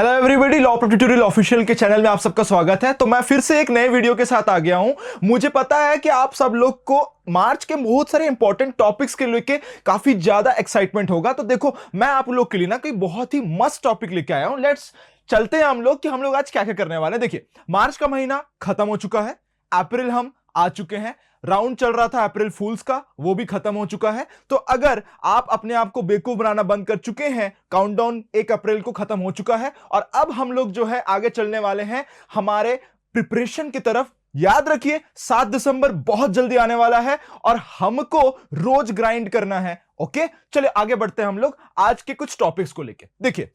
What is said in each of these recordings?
Hello everybody, law of tutorial official के channel में आप सबका स्वागत है। तो मैं फिर से एक नए वीडियो के साथ आ गया हूं। मुझे पता है कि आप सब लोग को मार्च के बहुत सारे इंपॉर्टेंट टॉपिक्स के लेके काफी ज्यादा एक्साइटमेंट होगा। तो देखो, मैं आप लोग के लिए ना कोई बहुत ही मस्त टॉपिक लेके आया हूं। लेट्स चलते हैं हम लोग कि हम लोग आज क्या क्या करने वाले हैं। देखिए, मार्च का महीना खत्म हो चुका है, अप्रैल हम आ चुके हैं, राउंड चल रहा था अप्रैल फूल्स का, वो भी खत्म हो चुका है। तो अगर आप अपने आप को बेवकूफ बनाना बंद कर चुके हैं, काउंटडाउन 1 अप्रैल को खत्म हो चुका है और अब हम लोग जो है आगे चलने वाले हैं हमारे प्रिपरेशन की तरफ। याद रखिए, 7 दिसंबर बहुत जल्दी आने वाला है और हमको रोज ग्राइंड करना है। ओके, चलिए आगे बढ़ते हैं हम लोग आज के कुछ टॉपिक्स को लेके। देखिए,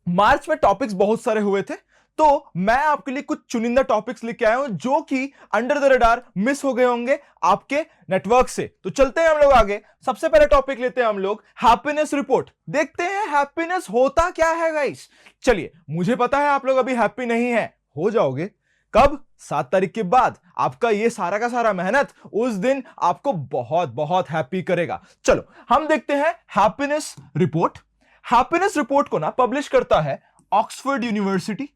मार्च में टॉपिक्स बहुत सारे हुए थे, तो मैं आपके लिए कुछ चुनिंदा टॉपिक्स लेके आया हूं जो कि अंडर द रडार मिस हो गए होंगे आपके नेटवर्क से। तो चलते हैं हम लोग आगे। सबसे पहले टॉपिक लेते हैं हम लोग हैप्पीनेस रिपोर्ट। देखते हैं हैप्पीनेस होता क्या है गाइस। चलिए, मुझे पता है आप लोग अभी हैप्पी नहीं है, हो जाओगे कब? 7 तारीख के बाद। आपका ये सारा का सारा मेहनत उस दिन आपको बहुत बहुत हैप्पी करेगा। चलो हम देखते हैं हैप्पीनेस रिपोर्ट। हैप्पीनेस रिपोर्ट को ना पब्लिश करता है ऑक्सफोर्ड यूनिवर्सिटी।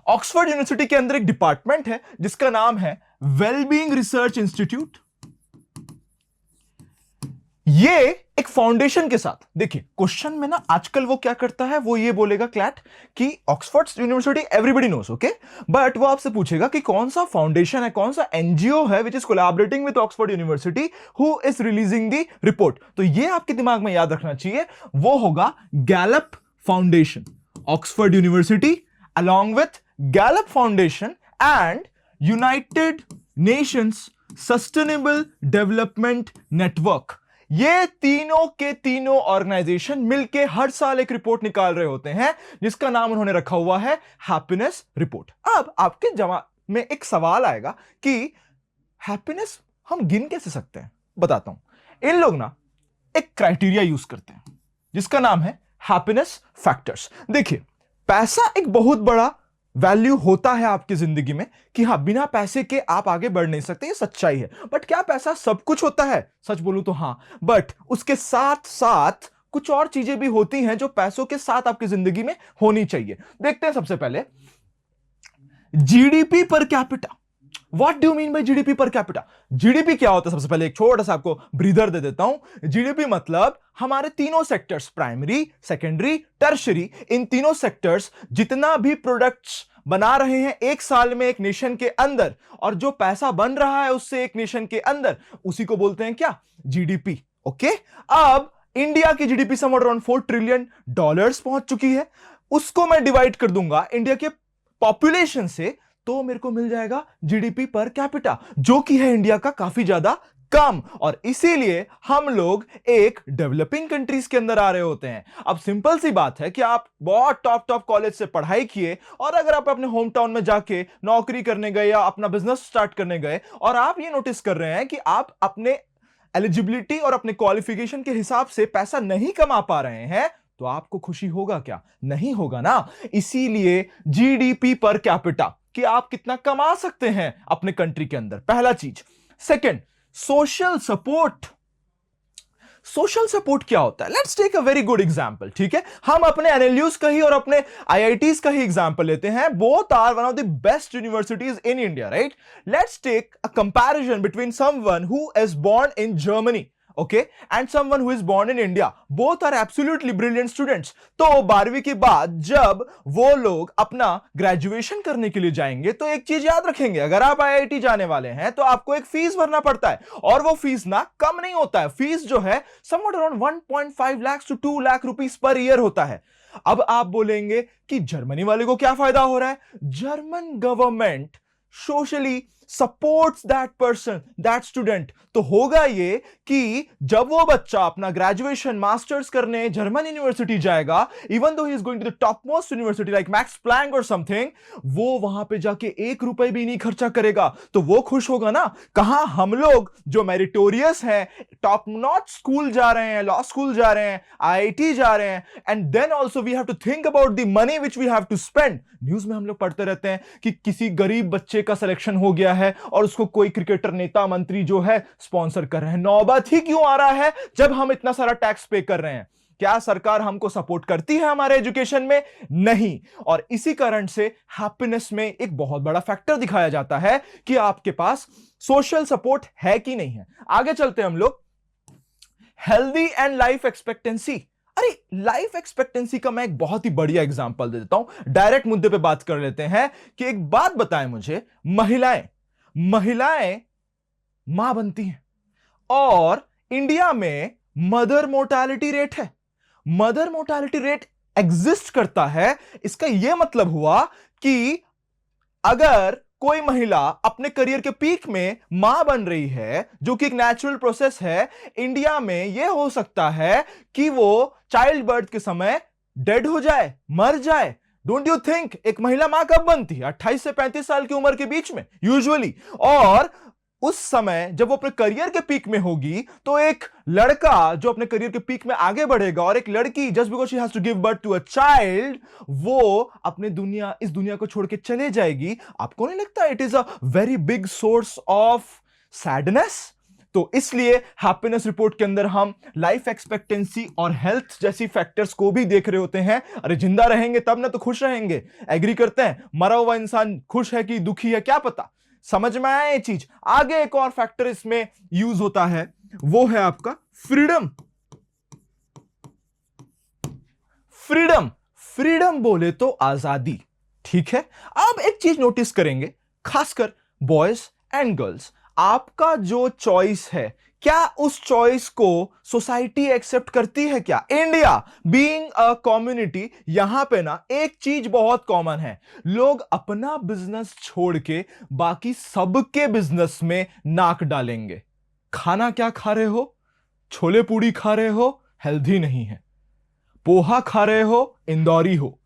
ऑक्सफोर्ड यूनिवर्सिटी के अंदर एक डिपार्टमेंट है जिसका नाम है वेलबींग रिसर्च इंस्टीट्यूट। ये एक फाउंडेशन के साथ, देखिए क्वेश्चन में ना आजकल वो क्या करता है, वो ये बोलेगा क्लैट कि Oxford university everybody knows, okay, but वो आपसे पूछेगा कि कौन सा फाउंडेशन है, कौन सा एनजीओ है which is collaborating with Oxford university who is releasing the report. तो ये आपके दिमाग में याद रखना चाहिए, वो होगा Gallup foundation. Oxford university along with Gallup Foundation and United Nations Sustainable Development Network, ये तीनों के तीनों ऑर्गेनाइजेशन मिलके हर साल एक रिपोर्ट निकाल रहे होते हैं जिसका नाम उन्होंने रखा हुआ है हैप्पीनेस रिपोर्ट। अब आपके जवाब में एक सवाल आएगा कि हैप्पीनेस हम गिन कैसे सकते हैं? बताता हूं। इन लोग ना एक क्राइटेरिया यूज करते हैं जिसका नाम है हैप्पीनेस फैक्टर्स। देखिए, पैसा एक बहुत बड़ा वैल्यू होता है आपकी जिंदगी में कि हाँ, बिना पैसे के आप आगे बढ़ नहीं सकते, ये सच्चाई है। बट क्या पैसा सब कुछ होता है? सच बोलूं तो हाँ, बट उसके साथ साथ कुछ और चीजें भी होती हैं जो पैसों के साथ आपकी जिंदगी में होनी चाहिए। देखते हैं सबसे पहले GDP per capita. What do you mean by GDP per capita? GDP क्या होता है? सबसे पहले एक छोटा सा आपको ब्रीदर दे देता हूं। GDP मतलब हमारे तीनों सेक्टर्स, प्राइमरी, सेकेंडरी, टर्शरी, इन तीनों सेक्टर्स जितना भी प्रोडक्ट्स बना रहे हैं एक साल में एक नेशन के अंदर, और जो पैसा बन रहा है उससे एक नेशन के अंदर, उसी को बोलते हैं क्या? जीडीपी। ओके, अब इंडिया की जीडीपी समवेयर अराउंड $4 ट्रिलियन पहुंच चुकी है। उसको मैं डिवाइड कर दूंगा इंडिया के पॉपुलेशन से, तो मेरे को मिल जाएगा जीडीपी पर कैपिटा, जो कि है इंडिया का काफी ज्यादा कम, और इसीलिए हम लोग एक डेवलपिंग कंट्रीज के अंदर आ रहे होते हैं। अब सिंपल सी बात है कि आप बहुत टॉप कॉलेज से पढ़ाई किए और अगर आप अपने होम टाउन में जाके नौकरी करने गए या अपना बिजनेस स्टार्ट करने गए और आप ये नोटिस कर रहे हैं कि आप अपने एलिजिबिलिटी और अपने क्वालिफिकेशन के हिसाब से पैसा नहीं कमा पा रहे हैं, तो आपको खुशी होगा क्या? नहीं होगा ना। इसीलिए जीडीपी पर कैपिटा कि आप कितना कमा सकते हैं अपने कंट्री के अंदर, पहला चीज। Second, social support. Social support क्या होता है? Let's take a very good example. ठीक है, हम अपने एनएलयूज का ही और अपने आईआईटीज का ही एग्जांपल लेते हैं। Both are one of the best universities in India, right? Let's take a comparison between someone who is born in Germany, okay, and someone who is born in India. Both are absolutely brilliant students. तो 12वीं के बाद जब वो लोग अपना graduation करने के लिए जाएंगे तो एक चीज याद रखेंगे, अगर आप आईआईटी जाने वाले हैं तो आपको एक फीस भरना पड़ता है, और वो फीस ना कम नहीं होता है। फीस जो है somewhat around 1.5 lakh to 2 lakh rupees per year होता है। अब आप बोलेंगे कि जर्मनी वाले को क्या फायदा हो रहा है? German government socially supports that person, that student. तो होगा ये कि जब वो बच्चा अपना ग्रेजुएशन मास्टर्स करने जर्मन यूनिवर्सिटी जाएगा, even though he is going to the top most university like Max Planck और समथिंग, वो वहां पे जाके 1 रुपए भी नहीं खर्चा करेगा, तो वो खुश होगा ना। कहां हम लोग जो मेरिटोरियस हैं, टॉप नॉच स्कूल जा रहे हैं, लॉ स्कूल जा रहे हैं, आईआईटी जा रहे हैं, and then also we have to think about the money which we have to spend. News में हम लोग पढ़ते रहते हैं कि किसी गरीब बच्चे का सिलेक्शन हो गया है और उसको कोई क्रिकेटर, नेता, मंत्री जो है स्पॉन्सर कर रहे हैं। नौबत ही क्यों आ रहा है जब हम इतना सारा टैक्स पे कर रहे हैं? क्या सरकार हमको सपोर्ट करती है हमारे एजुकेशन में? नहीं। और इसी कारण से हैप्पीनेस में एक बहुत बड़ा फैक्टर दिखाया जाता है कि आपके पास सोशल सपोर्ट है कि नहीं है। आगे चलते हैं हम लोग। Healthy and life expectancy. अरे लाइफ एक्सपेक्टेंसी का मैं एक बहुत ही बढ़िया एग्जांपल दे देता हूं, डायरेक्ट मुद्दे पे बात कर लेते हैं कि एक बात बताएं मुझे, महिलाएं मां बनती हैं और इंडिया में मदर मोर्टालिटी रेट है, मदर मोर्टालिटी रेट एग्जिस्ट करता है। इसका यह मतलब हुआ कि अगर कोई महिला अपने करियर के पीक में मां बन रही है, जो कि एक नेचुरल प्रोसेस है, इंडिया में यह हो सकता है कि वो चाइल्ड बर्थ के समय डेड हो जाए, मर जाए। डोंट यू थिंक एक महिला मां कब बनती है? 28 से 35 साल की उम्र के बीच में यूजुअली। और उस समय जब वो अपने करियर के पीक में होगी, तो एक लड़का जो अपने करियर के पीक में आगे बढ़ेगा और एक लड़की just because she has to give birth to a child, वो अपने इस दुनिया को छोड़ के चले जाएगी। आपको नहीं लगता it is a very big source of sadness? तो इसलिए हैप्पीनेस रिपोर्ट के अंदर हम लाइफ एक्सपेक्टेंसी और हेल्थ जैसी फैक्टर्स को भी देख रहे होते हैं। अरे जिंदा रहेंगे तब ना तो खुश रहेंगे, एग्री करते हैं? मरा हुआ इंसान खुश है कि दुखी है क्या पता। समझ में आया ये चीज? आगे एक और फैक्टर इसमें यूज होता है, वो है आपका फ्रीडम। फ्रीडम बोले तो आजादी, ठीक है। अब एक चीज नोटिस करेंगे, खासकर बॉयज एंड गर्ल्स, आपका जो चॉइस है, क्या उस चॉइस को सोसाइटी एक्सेप्ट करती है क्या? इंडिया बीइंग अ कम्युनिटी, यहां पे ना एक चीज बहुत कॉमन है, लोग अपना बिजनेस छोड़ के बाकी सबके बिजनेस में नाक डालेंगे। खाना क्या खा रहे हो? छोले पूड़ी खा रहे हो? हेल्दी नहीं है। पोहा खा रहे हो? इंदौरी हो।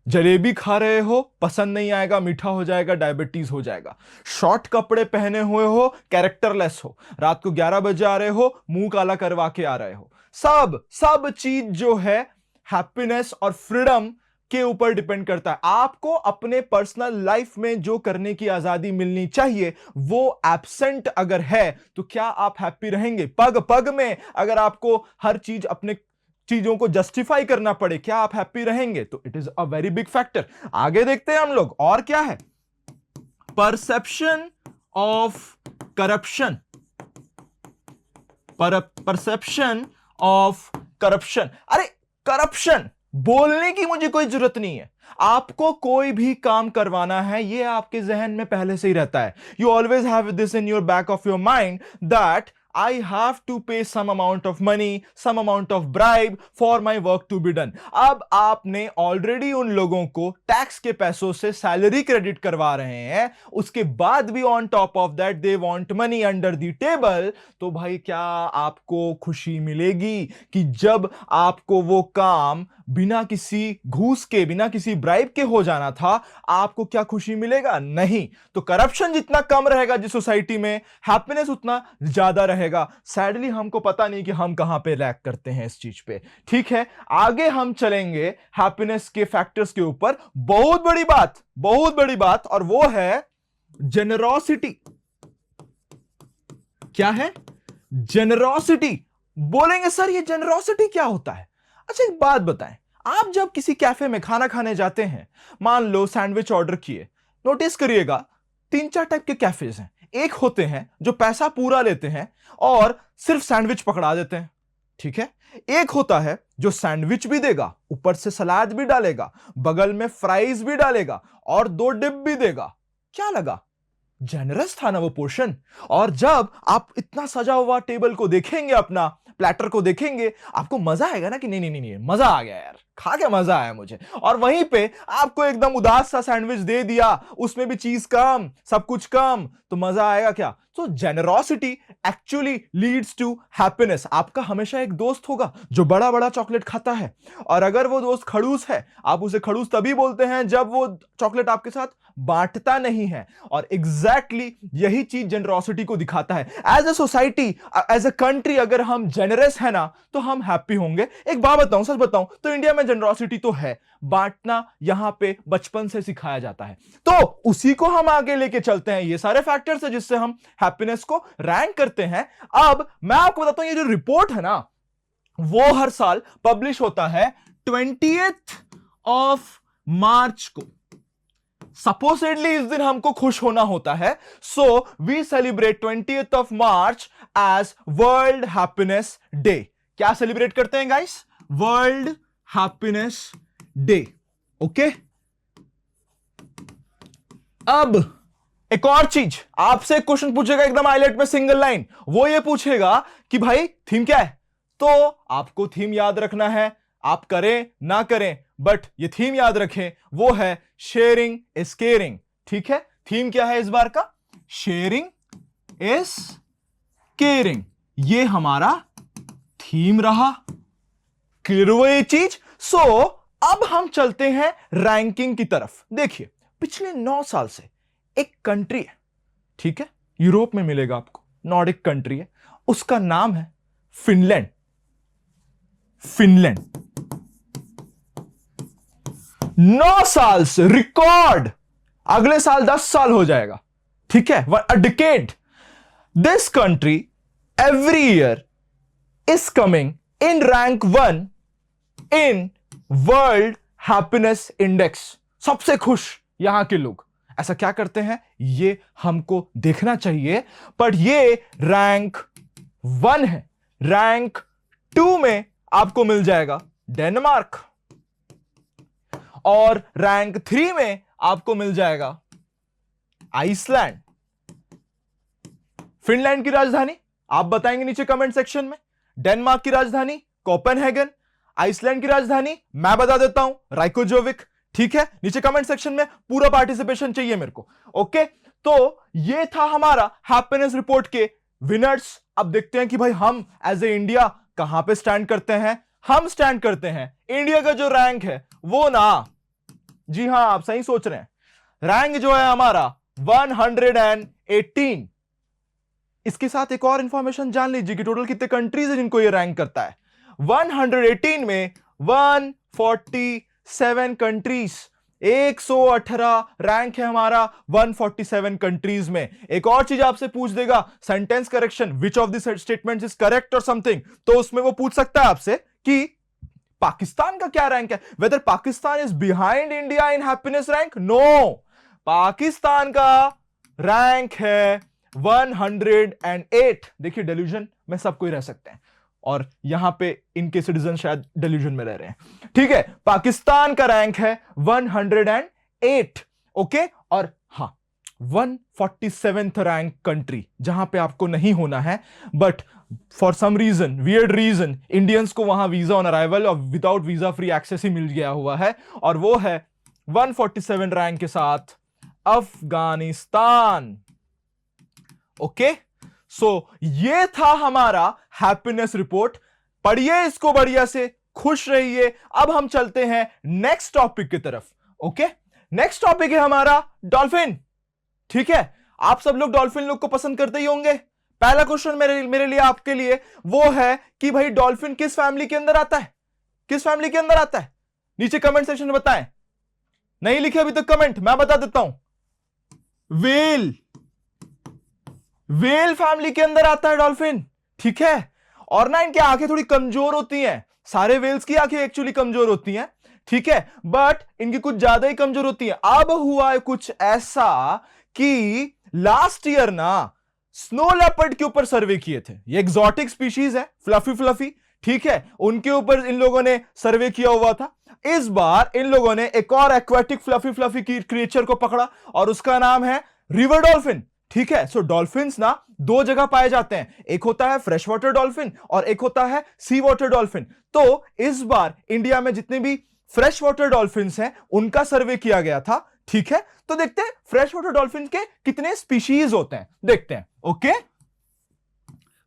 जलेबी खा रहे हो? पसंद नहीं आएगा, मीठा हो जाएगा, डायबिटीज हो जाएगा। शॉर्ट कपड़े पहने हुए हो, कैरेक्टरलेस हो। रात को 11 बजे आ रहे हो, मुंह काला करवा के आ रहे हो। सब चीज जो है हैप्पीनेस और फ्रीडम के ऊपर डिपेंड करता है। आपको अपने पर्सनल लाइफ में जो करने की आजादी मिलनी चाहिए वो एब्सेंट अगर है तो क्या आप हैप्पी रहेंगे? पग पग में अगर आपको हर चीज अपने चीजों को जस्टिफाई करना पड़े, क्या आप हैप्पी रहेंगे? तो it is a very big factor. आगे देखते हैं हम लोग और क्या है। Perception of corruption. Perception of corruption. अरे करप्शन बोलने की मुझे कोई जरूरत नहीं है। आपको कोई भी काम करवाना है, यह आपके जहन में पहले से ही रहता है। You always have this in your back of your mind that I have to pay some amount of money, some amount of bribe for my work to be done. अब आपने ऑलरेडी उन लोगों को टैक्स के पैसों से salary credit करवा रहे हैं, उसके बाद भी on top of that they want money under the table. तो भाई क्या आपको खुशी मिलेगी कि जब आपको वो काम बिना किसी घूस के, बिना किसी ब्राइब के हो जाना था, आपको क्या खुशी मिलेगा? नहीं। तो करप्शन जितना कम रहेगा जिस सोसाइटी में, हैप्पीनेस उतना ज्यादा रहेगा। सैडली हमको पता नहीं कि हम कहां पे लैक करते हैं इस चीज पे, ठीक है। आगे हम चलेंगे हैप्पीनेस के फैक्टर्स के ऊपर। बहुत बड़ी बात, और वो है जेनरोसिटी। क्या है? जेनरोसिटी। बोलेंगे सर ये जेनरोसिटी क्या होता है? अच्छा एक बात बताएं, आप जब किसी कैफे में खाना खाने जाते हैं, मान लो सैंडविच ऑर्डर किए, नोटिस करिएगा 3-4 टाइप के कैफेज हैं। एक होते हैं जो पैसा पूरा लेते हैं और सिर्फ सैंडविच पकड़ा देते हैं, ठीक है। एक होता है जो सैंडविच भी देगा, ऊपर से सलाद भी डालेगा, बगल में फ्राइज भी डालेगा और 2 डिप भी देगा। क्या लगा? जेनरस था ना वो पोर्शन। और जब आप इतना सजा हुआ टेबल को देखेंगे, अपना प्लेटर को देखेंगे, आपको मजा आएगा ना कि नहीं मजा आ गया यार, खा के मजा आया मुझे। और वहीं पे आपको एकदम उदास सा सैंडविच दे दिया, उसमें भी चीज कम, सब कुछ कम, तो मजा आएगा क्या? तो generosity actually leads to happiness. आपका हमेशा एक दोस्त होगा जो बड़ा बड़ा चॉकलेट खाता है, और अगर वो दोस्त खड़ूस है, आप उसे खड़ूस तभी बोलते हैं जब वो चॉकलेट आपके साथ बांटता नहीं है। और एग्जैक्टली यही चीज जेनरोसिटी को दिखाता है। As a society, as a country, अगर हम जेनरस है ना तो हम हैप्पी होंगे। एक बात बताऊं, सच बताऊं तो इंडिया में जेनरोसिटी तो है, बांटना यहां पे बचपन से सिखाया जाता है। तो उसी को हम आगे लेके चलते हैं। ये सारे फैक्टर्स है जिससे हम हैप्पीनेस को रैंक करते हैं। अब मैं आपको बताता हूं, ये जो रिपोर्ट है ना, वो हर साल पब्लिश होता है 20th ऑफ मार्च को। सपोजिटली इस दिन हमको खुश होना होता है, so we celebrate 20th of March as World Happiness Day. क्या सेलिब्रेट करते हैं guys? World Happiness Day. Okay, अब एक और चीज, आपसे क्वेश्चन पूछेगा एकदम हाईलाइट में सिंगल लाइन, वो ये पूछेगा कि भाई थीम क्या है? तो आपको थीम याद रखना है, आप करें ना करें बट ये थीम याद रखें, वो है शेयरिंग इज केयरिंग। ठीक है, थीम क्या है इस बार का? शेयरिंग इज केयरिंग, ये हमारा थीम रहा। क्लियर हुआ ये चीज? सो अब हम चलते हैं रैंकिंग की तरफ। देखिए, पिछले 9 साल से एक कंट्री है, ठीक है, यूरोप में मिलेगा आपको, नॉर्डिक कंट्री है, उसका नाम है फिनलैंड। फिनलैंड 9 साल से रिकॉर्ड, अगले साल 10 साल हो जाएगा, ठीक है, अ decade. This country every year is coming in rank 1 in world happiness index. सबसे खुश यहां के लोग। ऐसा क्या करते हैं ये हमको देखना चाहिए, पर ये रैंक 1 है। रैंक 2 में आपको मिल जाएगा डेनमार्क, और रैंक 3 में आपको मिल जाएगा आइसलैंड। फिनलैंड की राजधानी आप बताएंगे नीचे कमेंट सेक्शन में। डेनमार्क की राजधानी कोपेनहेगन, आइसलैंड की राजधानी मैं बता देता हूं राइकोजोविक। ठीक है, नीचे कमेंट सेक्शन में पूरा पार्टिसिपेशन चाहिए मेरे को। ओके, तो ये था हमारा हैप्पीनेस रिपोर्ट के विनर्स। अब देखते हैं कि भाई हम एज ए इंडिया कहां पे स्टैंड करते हैं। हम स्टैंड करते हैं, इंडिया का जो रैंक है वो ना, जी हां आप सही सोच रहे हैं, रैंक जो है हमारा 118। इसके साथ एक और इंफॉर्मेशन जान लीजिए कि टोटल कितने कंट्रीज है जिनको ये रैंक करता है। 118 में 147 कंट्रीज, 118 रैंक है हमारा 147 कंट्रीज में। एक और चीज आपसे पूछ देगा, sentence correction, which of this statements is correct और समथिंग, तो उसमें वो पूछ सकता है आपसे कि पाकिस्तान का क्या रैंक है, whether Pakistan is behind India in happiness rank. No, Pakistan का रैंक है 108। देखिए, डेल्यूजन में सब कोई रह सकते हैं, और यहां पे इनके सिटीजन शायद डेल्यूजन में रह रहे हैं। ठीक है, पाकिस्तान का रैंक है 108। ओके, और हां 147th रैंक कंट्री जहां पे आपको नहीं होना है, but for some reason, weird reason, Indians को वहां वीजा ऑन अराइवल और विदाउट वीजा फ्री एक्सेस ही मिल गया हुआ है, और वो है 147 रैंक के साथ अफगानिस्तान। ओके, सो ये था हमारा हैप्पीनेस रिपोर्ट। पढ़िए इसको बढ़िया से, खुश रहिए। अब हम चलते हैं नेक्स्ट टॉपिक की तरफ। ओके, नेक्स्ट टॉपिक है हमारा डॉल्फिन। ठीक है, आप सब लोग डॉल्फिन लोग को पसंद करते ही होंगे। पहला क्वेश्चन मेरे लिए आपके लिए वो है कि भाई डॉल्फिन किस फैमिली के अंदर आता है? किस फैमिली के अंदर आता है? नीचे कमेंट सेक्शन में बताएं। नहीं लिखे अभी तक कमेंट, मैं बता देता हूं। वेल, वेल फैमिली के अंदर आता है डॉल्फिन। ठीक है, और ना इनकी आंखें थोड़ी कमजोर होती हैं। सारे वेल्स की आंखें एक्चुअली कमजोर होती हैं, ठीक है, बट इनकी कुछ ज्यादा ही कमजोर होती है। अब हुआ है कुछ ऐसा कि लास्ट ईयर ना स्नो लेपर्ड के ऊपर सर्वे किए थे। ये एग्जॉटिक स्पीशीज है, फ्लफी फ्लफी, ठीक है, उनके ऊपर इन लोगों ने सर्वे किया हुआ था। इस बार इन लोगों ने एक और एक्वाटिक फ्लफी फ्लफी क्रिएचर को पकड़ा, और उसका नाम है रिवर डॉल्फिन। ठीक है, सो डॉल्फिन्स ना 2 जगह पाए जाते हैं, एक होता है फ्रेश वाटर डॉल्फिन और एक होता है सी वाटर डॉल्फिन। तो इस बार इंडिया में जितने भी फ्रेश वाटर डॉल्फिन्स हैं उनका सर्वे किया गया था। ठीक है, तो देखते हैं फ्रेश वाटर डॉल्फिन के कितने स्पीशीज होते हैं, देखते हैं। ओके,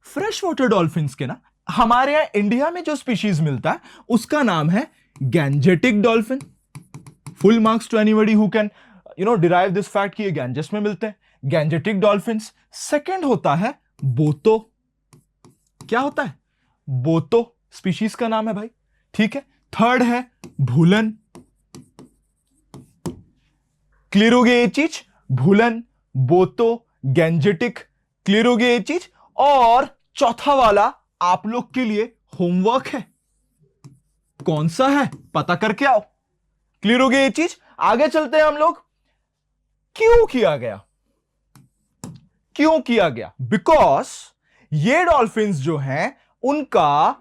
फ्रेश वाटर डॉल्फिन्स के ना हमारे यहां इंडिया में जो स्पीशीज मिलता है उसका नाम है Gangetic dolphin. Full marks to anybody who can derive this fact कि ये गैंजेस में मिलते हैं, गैंजेटिक डॉल्फिन्स। सेकंड होता है बोतो। क्या होता है? बोतो स्पीशीज का नाम है भाई। ठीक है, थर्ड है भूलन, क्लिरोगेचिच, भूलन, बोतो, गैंजेटिक, क्लिरोगेचिच, और चौथा वाला आप लोग के लिए होमवर्क है, कौन सा है पता करके आओ। क्लियर हो गया ये चीज। आगे चलते हैं हम लोग। क्यों किया गया, क्यों किया गया? बिकॉज ये डॉल्फिन्स जो हैं उनका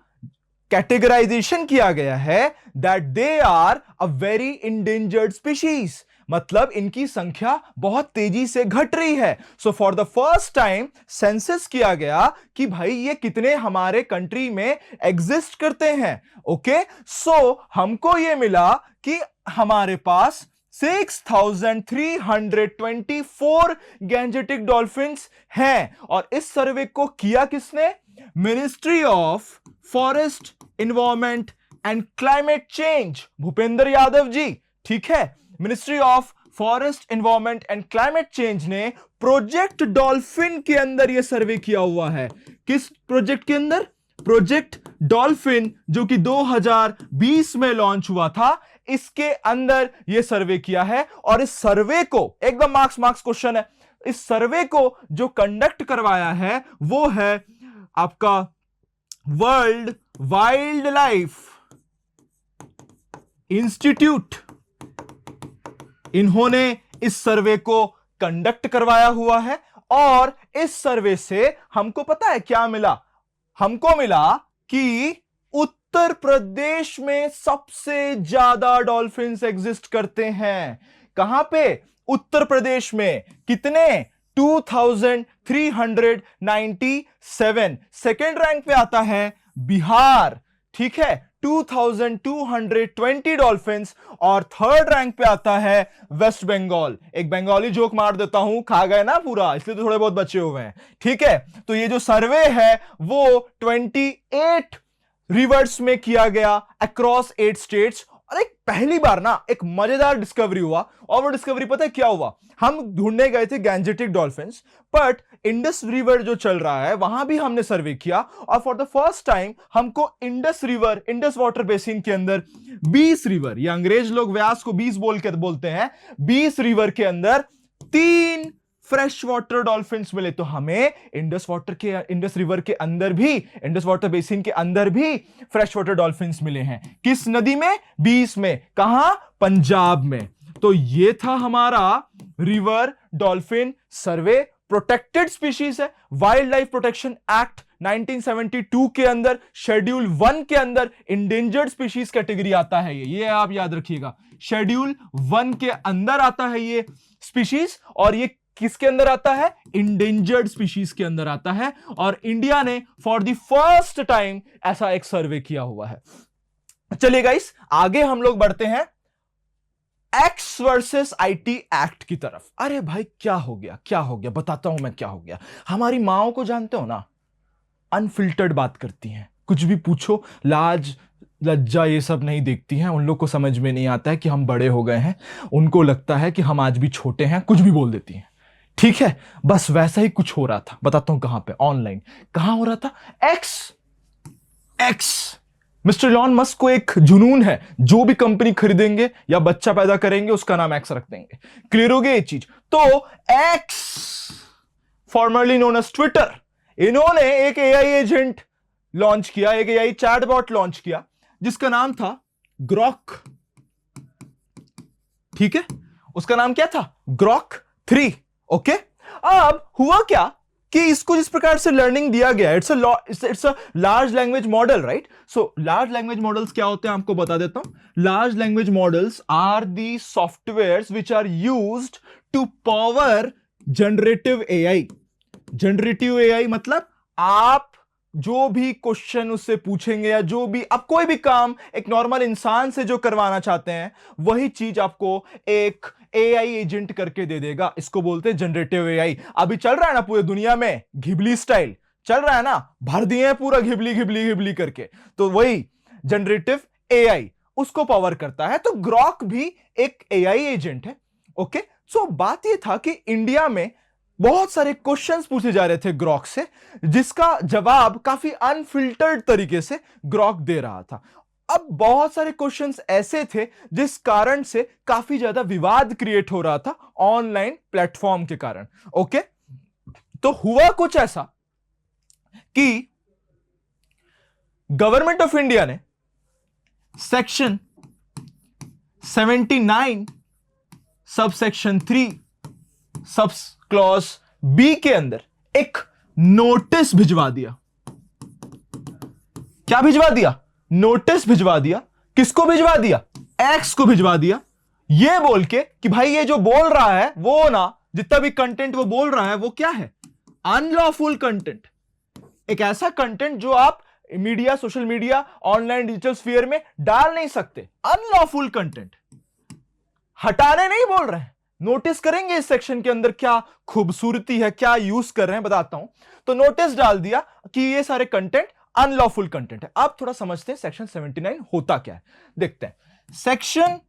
कैटेगराइजेशन किया गया है that they are a very endangered species, मतलब इनकी संख्या बहुत तेजी से घट रही है। So for the first time census किया गया कि भाई ये कितने हमारे कंट्री में एग्जिस्ट करते हैं। ओके, सो हमको ये मिला कि हमारे पास 6,324 गैंजेटिक डॉल्फिन्स हैं। और इस सर्वे को किया किसने? Ministry of forest, environment and climate change, Bhupender Yadav ji. ठीक है, ministry of forest, environment and climate change ने प्रोजेक्ट डॉल्फिन के अंदर यह सर्वे किया हुआ है। किस प्रोजेक्ट के अंदर? प्रोजेक्ट डॉल्फिन, जो कि 2020 में लॉन्च हुआ था, इसके अंदर यह सर्वे किया है। और इस सर्वे को एकदम मार्क्स क्वेश्चन है, इस सर्वे को जो कंडक्ट करवाया है वो है आपका वर्ल्ड वाइल्ड लाइफ इंस्टीट्यूट। इन्होंने इस सर्वे को कंडक्ट करवाया हुआ है। और इस सर्वे से हमको पता है क्या मिला? हमको मिला कि उत्तर प्रदेश में सबसे ज्यादा डॉल्फिन्स एग्जिस्ट करते हैं। कहां पे? उत्तर प्रदेश में। कितने? 2397। सेकेंड रैंक पे आता है बिहार, ठीक है, 2220 डॉल्फिन्स। और थर्ड रैंक पे आता है वेस्ट बंगाल। एक बंगाली जोक मार देता हूं, खा गए ना पूरा, इसलिए तो थोड़े बहुत बचे हुए हैं। ठीक है, तो ये जो सर्वे है वो 28 रिवर्स में किया गया अक्रॉस 8 स्टेट्स। और एक पहली बार ना एक मजेदार डिस्कवरी हुआ। और वो डिस्कवरी पता है क्या हुआ? हम ढूंढने गए थे Gangetic dolphins, but Indus river जो चल रहा है वहां भी हमने सर्वे किया। और फॉर द फर्स्ट टाइम हमको Indus river, Indus water basin के अंदर 20 रिवर, या अंग्रेज लोग व्यास को 20 बोलते हैं, 20 रिवर के अंदर 3 फ्रेश वाटर डॉल्फिन्स मिले। तो हमें इंडस रिवर के अंदर भी, इंडस वाटर बेसिन के अंदर भी फ्रेश वाटर डॉल्फिन्स मिले हैं। किस नदी में? 20 में। कहां? पंजाब में। तो ये था हमारा रिवर डॉल्फिन सर्वे। प्रोटेक्टेड स्पीशीज है। वाइल्ड लाइफ प्रोटेक्शन एक्ट 1972 के अंदर शेड्यूल 1 के अंदर इंडेंजर्ड स्पीशीज कैटेगरी आता है। ये आप याद रखिएगा, शेड्यूल 1 के अंदर आता है ये स्पीशीज। और ये किसके अंदर आता है? इंडेंजर्ड स्पीशीज के अंदर आता है। और इंडिया ने फॉर द फर्स्ट टाइम ऐसा एक सर्वे किया हुआ है। चलिए गाइस, आगे हम लोग बढ़ते हैं एक्स वर्सेस आईटी एक्ट की तरफ। अरे भाई क्या हो गया, क्या हो गया, बताता हूं मैं क्या हो गया। हमारी माओ को जानते हो ना, अनफिल्टर्ड बात करती हैं, कुछ भी पूछो, लाज लज्जा ये सब नहीं देखती हैं। उन लोग को समझ में नहीं आता है कि हम बड़े हो गए हैं, उनको लगता है कि हम आज भी छोटे हैं, कुछ भी बोल देती हैं। ठीक है, बस वैसा ही कुछ हो रहा था। बताता हूं कहां पे, ऑनलाइन। कहां हो रहा था? एक्स मिस्टर इलॉन मस्क को एक जुनून है, जो भी कंपनी खरीदेंगे या बच्चा पैदा करेंगे उसका नाम एक्स रख देंगे। क्लियर हो गया ये चीज? तो X, formerly known as Twitter, इन्होंने एक एआई एजेंट लॉन्च किया, एक एआई चैटबॉट लॉन्च किया जिसका नाम था ग्रॉक। ठीक है, उसका नाम क्या था? ग्रॉक 3। ओके, अब हुआ क्या कि इसको जिस प्रकार से लर्निंग दिया गया, it's a large language model, right? So large language models क्या होते हैं आपको बता देता हूं। Large language models are the softwares which are used to power generative AI. Generative AI मतलब आप जो भी क्वेश्चन उससे पूछेंगे या जो भी आप कोई भी काम एक नॉर्मल इंसान से जो करवाना चाहते हैं, वही चीज आपको एक एआई एजेंट करके दे देगा। इसको बोलते हैं जनरेटिव एआई। अभी चल रहा है ना पूरी दुनिया में, घिबली स्टाइल चल रहा है ना, भर दिए हैं पूरा घिबली घिबली घिबली करके, तो वही जनरेटिव एआई उसको पावर करता है। तो ग्रॉक भी एक एआई एजेंट है। ओके, सो बात यह था कि इंडिया में बहुत सारे क्वेश्चंस पूछे जा रहे थे ग्रॉक से, जिसका जवाब काफी अनफिल्टर्ड तरीके से ग्रॉक दे रहा था। अब बहुत सारे क्वेश्चंस ऐसे थे जिस कारण से काफी ज्यादा विवाद क्रिएट हो रहा था ऑनलाइन प्लेटफॉर्म के कारण। ओके, तो हुआ कुछ ऐसा कि गवर्नमेंट ऑफ इंडिया ने section 79 sub section 3 sub clause B के अंदर एक नोटिस भिजवा दिया। क्या भिजवा दिया? नोटिस भिजवा दिया। किसको भिजवा दिया? एक्स को भिजवा दिया, ये बोल के कि भाई ये जो बोल रहा है वो ना, जितना भी कंटेंट वो बोल रहा है वो क्या है? Unlawful content. एक ऐसा कंटेंट जो आप media, social media, online digital sphere में डाल नहीं सकते। अनलॉफुल कंटेंट हटाने नहीं बोल रहे हैं। नोटिस करेंगे इस सेक्शन के अंदर क्या खूबसूरती है, क्या यूज कर रहे हैं, बताता हूं। तो नोटिस डाल दिया कि ये सारे कंटेंट अनलॉफुल कंटेंट है। अब थोड़ा समझते हैं सेक्शन 79 होता क्या है, देखते हैं। Section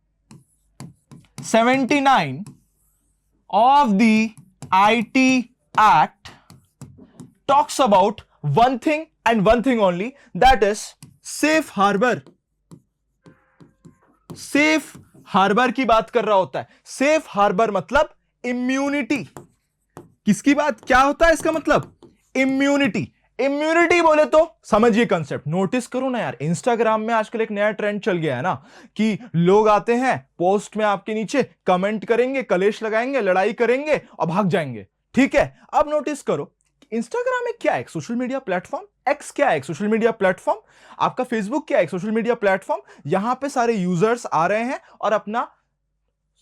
79 of the IT Act talks about one thing and one thing only, that is safe harbor। Safe harbour की बात कर रहा होता है। सेफ हार्बर मतलब इम्यूनिटी। किसकी बात? क्या होता है इसका मतलब? इम्यूनिटी। इम्यूनिटी बोले तो समझिए कंसेप्ट। नोटिस करो ना यार, इंस्टाग्राम में आजकल एक नया ट्रेंड चल गया है ना कि लोग आते हैं, पोस्ट में आपके नीचे कमेंट करेंगे, कलेश लगाएंगे, लड़ाई करेंगे और भाग जाएंगे। ठीक है, अब नोटिस करो, इंस्टाग्राम एक क्या है? Social media platform. एक्स क्या है? Social media platform. आपका फेसबुक क्या है? Social media platform. यहां पे सारे यूजर्स आ रहे हैं और अपना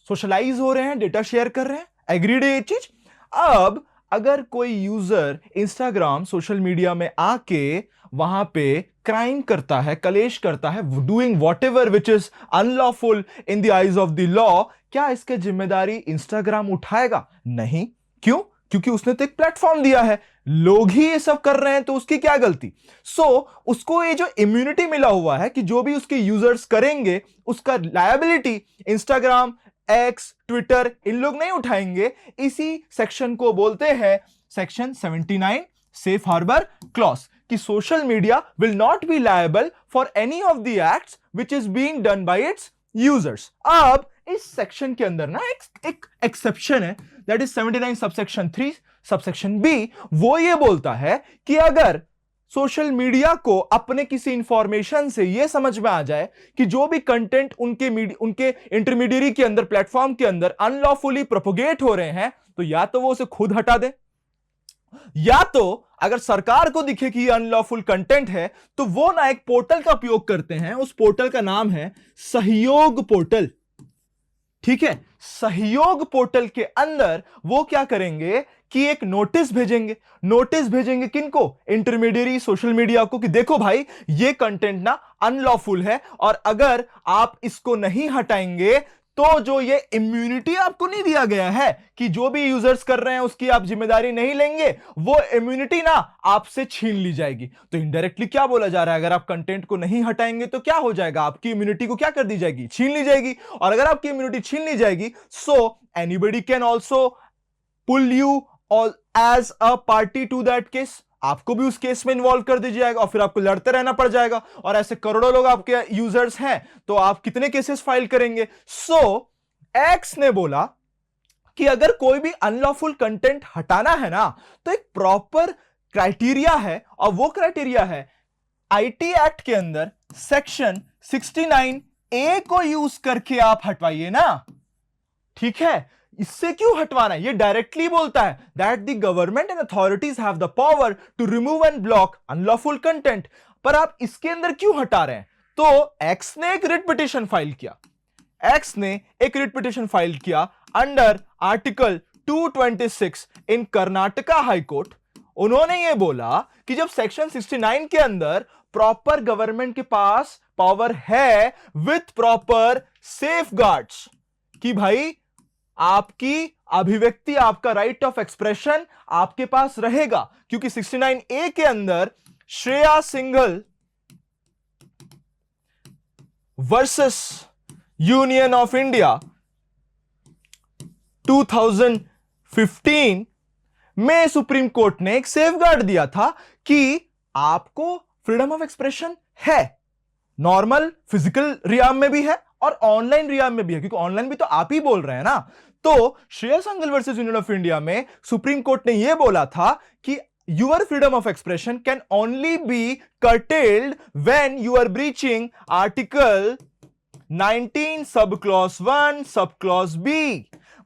सोशलाइज हो रहे हैं, डेटा शेयर कर रहे हैं। एग्रीड है ये चीज? अब अगर कोई यूजर इंस्टाग्राम, सोशल मीडिया में आके वहां पे क्राइम करता है, कलेश करता है, doing whatever which is unlawful in the eyes of the law, क्या इसकी जिम्मेदारी इंस्टाग्राम उठाएगा? नहीं। क्यों? क्योंकि उसने तो एक प्लेटफॉर्म दिया है, लोग ही ये सब कर रहे हैं, तो उसकी क्या गलती? उसको ये जो इम्यूनिटी मिला हुआ है कि जो भी उसके यूजर्स करेंगे उसका लायबिलिटी इंस्टाग्राम, एक्स, ट्विटर, इन लोग नहीं उठाएंगे। इसी सेक्शन को बोलते हैं सेक्शन 79 सेफ हार्बर क्लॉज, कि social media will not be liable for any of the acts which is being done by its users. अब इस सेक्शन के अंदर ना एक एक्सेप्शन है, that is 79 subsection 3 subsection B. वो ये बोलता है कि अगर सोशल मीडिया को अपने किसी इंफॉर्मेशन से यह समझ में आ जाए कि जो भी कंटेंट उनके इंटरमीडियरी के अंदर, प्लेटफॉर्म के अंदर अनलॉफुली प्रोपोगेट हो रहे हैं, तो या तो वो उसे खुद हटा दे, या तो अगर सरकार को दिखे कि ये अनलॉफुल कंटेंट है तो वो ना एक पोर्टल का उपयोग करते हैं। उस पोर्टल का नाम है सहयोग पोर्टल। ठीक है, सहयोग पोर्टल के अंदर वो क्या करेंगे कि एक नोटिस भेजेंगे। नोटिस भेजेंगे किनको? इंटरमीडियरी, सोशल मीडिया को, कि देखो भाई ये कंटेंट ना अनलॉफुल है और अगर आप इसको नहीं हटाएंगे तो जो ये इम्यूनिटी आपको नहीं दिया गया है कि जो भी यूजर्स कर रहे हैं उसकी आप जिम्मेदारी नहीं लेंगे, वो इम्यूनिटी ना आपसे छीन ली जाएगी। तो इनडायरेक्टली क्या बोला जा रहा है? अगर आप कंटेंट को नहीं हटाएंगे तो क्या हो जाएगा? आपकी इम्यूनिटी को क्या कर दी जाएगी? छीन ली जाएगी। और अगर आपकी इम्यूनिटी छीन ली जाएगी, so anybody can also pull you as a party to that case. आपको भी उस केस में इन्वॉल्व कर दिया जाएगा और फिर आपको लड़ते रहना पड़ जाएगा। और ऐसे करोड़ों लोग आपके यूजर्स हैं, तो आप कितने केसेस फाइल करेंगे? एक्स ने बोला कि अगर कोई भी अनलॉफुल कंटेंट हटाना है ना, तो एक प्रॉपर क्राइटेरिया है, और वो क्राइटेरिया है आईटी एक्ट के अंदर सेक्शन 69A को यूज करके आप हटवाइए ना। ठीक है, इससे क्यों हटवाना है? ये डायरेक्टली बोलता है that the government and authorities have the power to remove and block unlawful content. पर आप इसके अंदर क्यों हटा रहे हैं? तो एक्स ने एक रिट पिटीशन फाइल किया। एक्स ने एक रिट पिटीशन फाइल किया अंडर आर्टिकल 226 इन कर्नाटका हाई कोर्ट। उन्होंने ये बोला कि जब सेक्शन 69 के अंदर प्रॉपर गवर्नमेंट के पास पावर है विथ प्रॉपर सेफगार्ड्स, कि भाई आपकी अभिव्यक्ति, आपका राइट ऑफ एक्सप्रेशन आपके पास रहेगा, क्योंकि 69A के अंदर Shreya Singhal versus union of India 2015 में सुप्रीम कोर्ट ने एक सेफगार्ड दिया था कि आपको फ्रीडम ऑफ एक्सप्रेशन है, नॉर्मल फिजिकल रियाम में भी है और ऑनलाइन रियाम में भी है, क्योंकि ऑनलाइन भी तो आप ही बोल रहे हैं ना। तो Shreya Singhal versus union of India में सुप्रीम कोर्ट ने यह बोला था कि your freedom of expression can only be curtailed when you are breaching article 19 sub clause 1 sub clause B।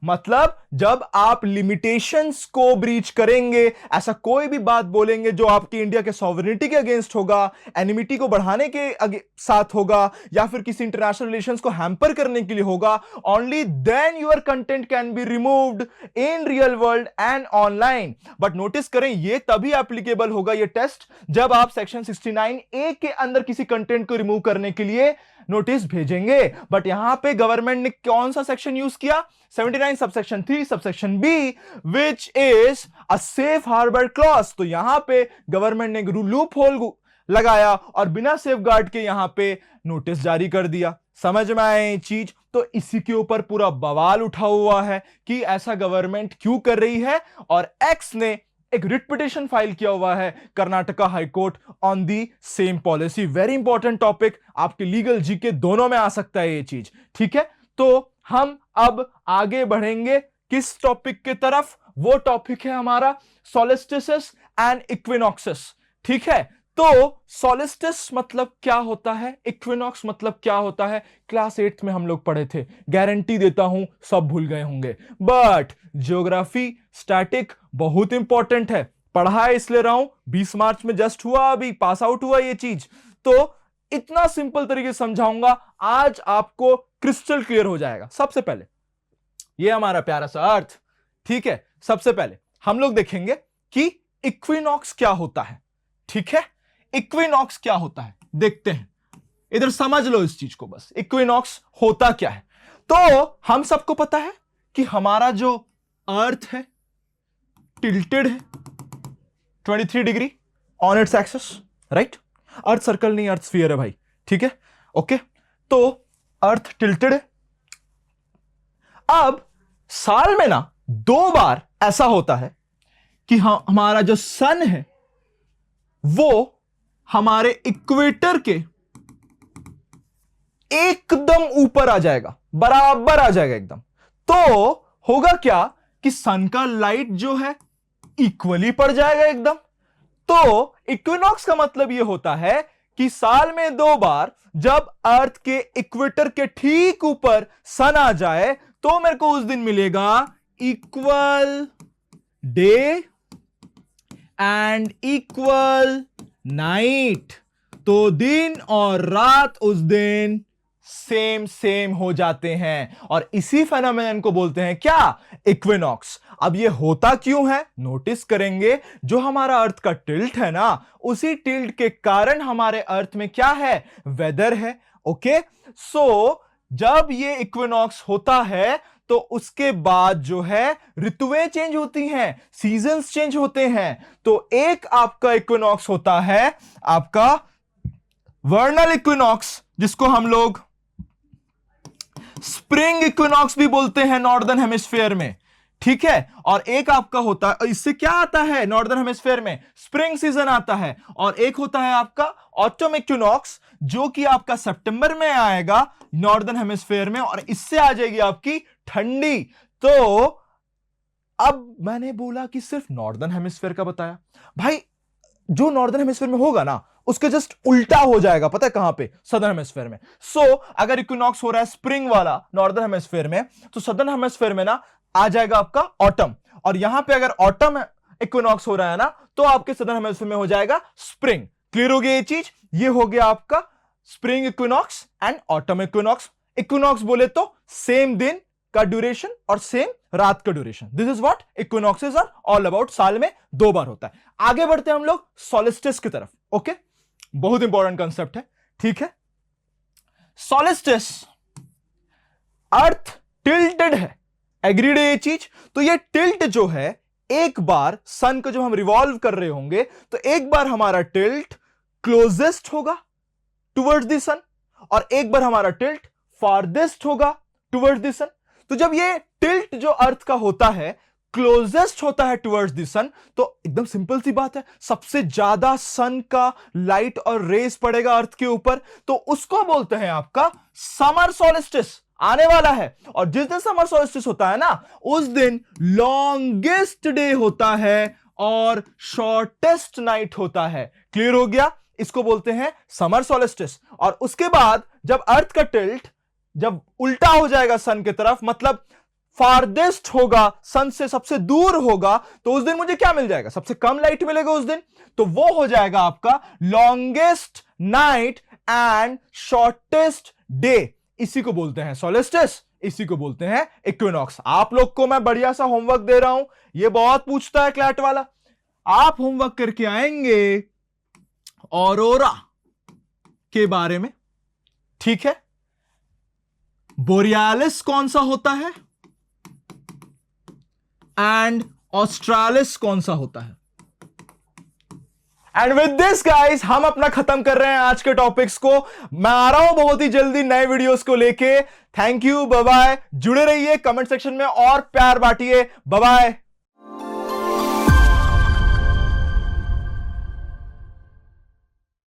मतलब जब आप लिमिटेशंस को ब्रीच करेंगे, ऐसा कोई भी बात बोलेंगे जो आपकी इंडिया के सॉवरेनिटी के अगेंस्ट होगा, एनिमिटी को बढ़ाने के साथ होगा, या फिर किसी इंटरनेशनल रिलेशंस को हैम्पर करने के लिए होगा, only then your content can be removed in real world and online. But notice करें, ये तभी एप्लीकेबल होगा ये टेस्ट जब आप सेक्शन 69A के अंदर किसी कंटेंट को रिमूव करने के लिए नोटिस भेजेंगे। बट यहां पे गवर्नमेंट ने कौन सा सेक्शन यूज किया? 79 सबसेक्शन 3 सबसेक्शन B, which is a safe harbour clause. तो यहां पे गवर्नमेंट ने लूप होल लगाया और बिना सेफ गार्ड के यहां पे नोटिस जारी कर दिया। समझ में आए चीज? तो इसी के ऊपर पूरा बवाल उठा हुआ है कि ऐसा गवर्नमेंट क्यों कर रही है, और एक्स ने एक रिट पिटीशन फाइल किया हुआ है Karnataka high court on the same policy. Very important topic, आपके लीगल जीके दोनों में आ सकता है ये चीज। ठीक है, तो हम अब आगे बढ़ेंगे किस टॉपिक की तरफ? वो टॉपिक है हमारा सोलिस्टिस एंड इक्विनॉक्सेस। ठीक है, तो सोलिस्टिस मतलब क्या होता है, इक्विनॉक्स मतलब क्या होता है, क्लास 8 में हम लोग पढ़े थे। गारंटी देता हूं सब भूल गए होंगे, बट ज्योग्राफी स्टैटिक बहुत इंपॉर्टेंट है। पढ़ा है इसलिए रहा हूं, 20 मार्च में जस्ट हुआ, अभी पास आउट हुआ ये चीज। तो इतना सिंपल तरीके से समझाऊंगा, आज आपको क्रिस्टल क्लियर हो जाएगा। सबसे पहले ये हमारा प्यारा सा अर्थ। ठीक है, सबसे पहले हम लोग देखेंगे कि इक्विनॉक्स क्या होता है। ठीक है, इक्विनॉक्स क्या होता है देखते हैं, इधर समझ लो इस चीज को बस। इक्विनॉक्स होता क्या है? तो हम सबको पता है कि हमारा जो अर्थ है टिल्टेड है 23 degree on its axis, right? Earth circle नहीं, अर्थ स्फीयर है भाई। ठीक है, ओके। तो अर्थ टिल्टेड है। अब साल में ना 2 बार ऐसा होता है कि हमारा जो सन है वो हमारे इक्वेटर के एकदम ऊपर आ जाएगा, बराबर आ जाएगा एकदम। तो होगा क्या कि सन का लाइट जो है इक्वली पड़ जाएगा एकदम। तो इक्विनॉक्स का मतलब यह होता है कि साल में 2 बार जब अर्थ के इक्वेटर के ठीक ऊपर सन आ जाए तो मेरे को उस दिन मिलेगा equal day and equal night. तो दिन और रात उस दिन सेम सेम हो जाते हैं, और इसी फेनोमेनन को बोलते हैं क्या? इक्विनॉक्स। अब ये होता क्यों है नोटिस करेंगे, जो हमारा अर्थ का टिल्ट है ना, उसी टिल्ट के कारण हमारे अर्थ में क्या है? वेदर है। ओके, सो जब ये इक्विनॉक्स होता है तो उसके बाद जो है ऋतुएं चेंज होती हैं, सीजन्स चेंज होते हैं। तो एक आपका इक्विनॉक्स होता है आपका वर्नल इक्विनॉक्स, जिसको हम लोग स्प्रिंग इक्विनॉक्स भी बोलते हैं नॉर्दर्न हेमिस्फीयर में। ठीक है, और एक आपका होता है, इससे क्या आता है नॉर्दर्न हेमिस्फीयर में? स्प्रिंग सीजन आता है। और एक होता है आपका ऑटम इक्विनॉक्स, जो कि आपका सितंबर में आएगा नॉर्दर्न हेमिस्फीयर में, और इससे आ जाएगी आपकी ठंडी। तो अब मैंने बोला कि सिर्फ नॉर्दर्न हेमिस्फीयर का बताया, भाई जो नॉर्दर्न हेमिस्फीयर में होगा ना उसके जस्ट उल्टा हो जाएगा, पता है कहां पे? सदर्न हेमिस्फीयर में। सो अगर इक्विनॉक्स हो रहा है स्प्रिंग वाला नॉर्दर्न हेमिस्फीयर में, तो सदर्न हेमिस्फीयर में ना आ जाएगा आपका ऑटम, और यहां पे अगर ऑटम इक्विनॉक्स हो रहा है ना तो आपके सदर्न हेमिस्फीयर में हो जाएगा स्प्रिंग। क्लियर हो गया ये चीज? ये हो गया आपका spring equinox and autumn equinox. Equinox बोले तो सेम दिन का ड्यूरेशन और सेम रात का duration. This is what equinoxes are all about. साल में 2 बार होता है। आगे बढ़ते हैं हम लोग सोलिस्टिस की तरफ। ओके, बहुत इंपॉर्टेंट कंसेप्ट है। ठीक है, सोलिस्टिस, अर्थ टिल्टेड है, एग्रीड है ये चीज? तो ये टिल्ट जो है, एक बार सन को जब हम रिवॉल्व कर रहे होंगे तो एक बार हमारा टिल्ट क्लोजेस्ट होगा टुवर्ड्स द सन, और एक बार हमारा टिल्ट फारदेस्ट होगा टुवर्ड्स द सन। तो जब ये टिल्ट जो अर्थ का होता है क्लोजेस्ट होता है टुवर्ड्स द सन, तो एकदम सिंपल सी बात है, सबसे ज्यादा सन का लाइट और रेस पड़ेगा अर्थ के ऊपर, तो उसको बोलते हैं आपका समर सोलिस्टिस। आने वाला है, और जिस दिन समर सोलिस्टिस होता है ना उस दिन लॉन्गेस्ट डे होता है और शॉर्टेस्ट नाइट होता है। क्लियर हो गया? इसको बोलते हैं समर सोलिस्टिस। और उसके बाद जब अर्थ का टिल्ट जब उल्टा हो जाएगा सन की तरफ, मतलब फारदेस्ट होगा, सन से सबसे दूर होगा, तो उस दिन मुझे क्या मिल जाएगा? सबसे कम लाइट मिलेगा उस दिन। तो वो हो जाएगा आपका longest night and shortest day. इसी को बोलते हैं सोलिस्टिस, इसी को बोलते हैं इक्विनॉक्स। आप लोग को मैं बढ़िया सा होमवर्क दे रहा हूं, ये बहुत पूछता है क्लैट वाला। आप होमवर्क करके आएंगे ऑरोरा के बारे में, ठीक है? बोरियालिस कौन सा होता है एंड ऑस्ट्रालिस कौन सा होता है। एंड विद दिस गाइस हम अपना खत्म कर रहे हैं आज के टॉपिक्स को। मैं आ रहा हूं बहुत ही जल्दी नए वीडियोस को लेके। Thank you, bye bye. जुड़े रहिए, कमेंट सेक्शन में और प्यार बांटिए। Bye bye.